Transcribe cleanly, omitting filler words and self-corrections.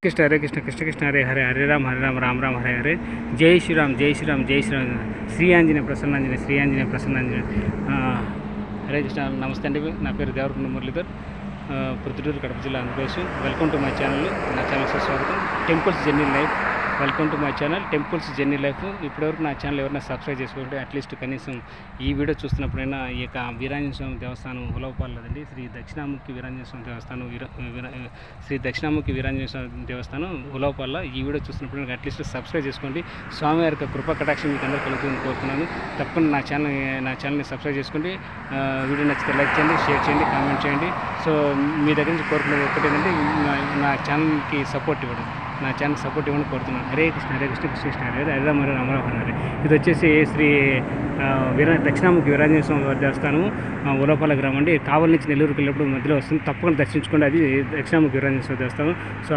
कृष्ण हरे कृष्ण कृष्ण कृष्ण हरे हरे हरे राम राम राम हरे हरे जय श्री राम जय श्री राम जय श्री राम श्री आंजनेय प्रसन्नांजनेय श्री आंजनेय प्रसन्नांजनेय हरे कृष्ण नमस्ते अंडी ना पेరు దేవరకొండ మురళీధర్ ప్రొద్దుటూరు కడప జిల్లా Andhra Pradesh welcome to my channel నా ఛానల్ స్వాగతం temples journey life welcome to my channel temples journey life ఇప్పటివరకు నా ఛానల్ ఎవరైనా సబ్స్క్రైబ్ చేసుకోండి అట్లీస్ట్ కనీసం ఈ వీడియో చూస్తున్నప్పుడైనా ఈ యొక్క వీరాంజనేయ స్వామి దేవస్థానం ఉలవపాలదండి శ్రీ దక్షిణాముఖి వీరాంజనేయ స్వామి దేవస్థానం శ్రీ దక్షిణాముఖి వీరాంజనేయ స్వామి దేవస్థానం ఉలవపాల ఈ వీడియో చూస్తున్నప్పుడు అట్లీస్ట్ సబ్స్క్రైబ్ చేసుకోండి స్వామి వారి కృపా కటాక్షం మీకు అందరూ కలుగుతుందని కోరుతున్నాను తప్పకుండా నా ఛానల్ని సబ్స్క్రైబ్ చేసుకోండి వీడియో నచ్చితే లైక్ చేయండి షేర్ చేయండి కామెంట్ చేయండి సో మీ దగ్గర నుంచి కోరుకునేది ఒకటి ఏంటంటే నా ఛానల్కి సపోర్ట్ ఇవ్వడం నా ఛానల్ సపోర్ట్ ఇవ్వని కోరుతున్నాను హరే కృష్ణ కృష్ణ కృష్ణ హరే హరే రామ రామ హరే ఇది వచ్చేసి శ్రీ దక్షిణాముఖి వీరాంజనేయ స్వామి వారి దేవస్థానం ఉలవపాల గ్రామం అండి కావలి నుంచి నెల్లూరుకి వెళ్ళినప్పుడు మధ్యలో వస్తుంది తప్పకుండా దర్శించుకోండి అది దక్షిణాముఖి వీరాంజనేయ స్వామి దేవస్థానం సో